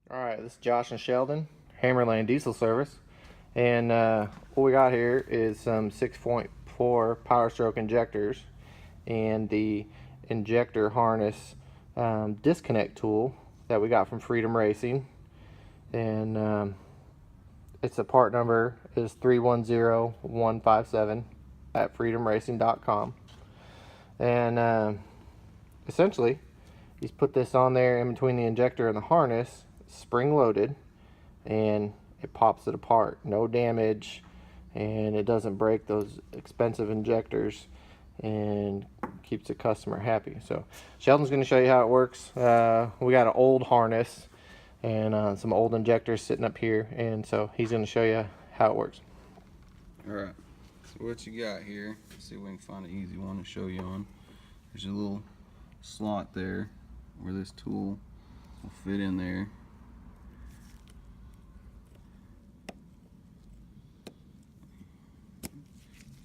Alright, this is Josh and Sheldon, Hammerlane Diesel Service, and what we got here is some 6.4 Powerstroke injectors and the injector harness disconnect tool that we got from Freedom Racing, and it's a part number is 310157 at freedomracing.com, and essentially he's put this on there in between the injector and the harness, spring loaded, and it pops it apart, no damage, and it doesn't break those expensive injectors and keeps the customer happy. So Sheldon's going to show you how it works. We got an old harness and some old injectors sitting up here, and so he's going to show you how it works. Alright, so what you got here, let's see if we can find an easy one to show you on. There's a little slot there where this tool will fit in there.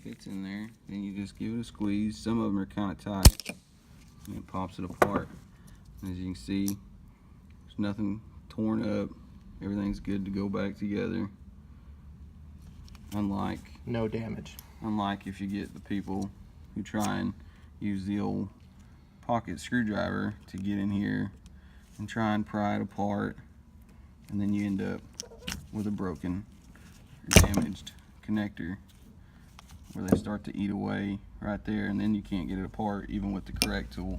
Fits in there, then you just give it a squeeze. Some of them are kind of tight and it pops it apart. And as you can see, there's nothing torn up, everything's good to go back together. Unlike if you get the people who try and use the old pocket screwdriver to get in here and try and pry it apart, and then you end up with a broken or damaged connector where they start to eat away right there, and then you can't get it apart even with the correct tool.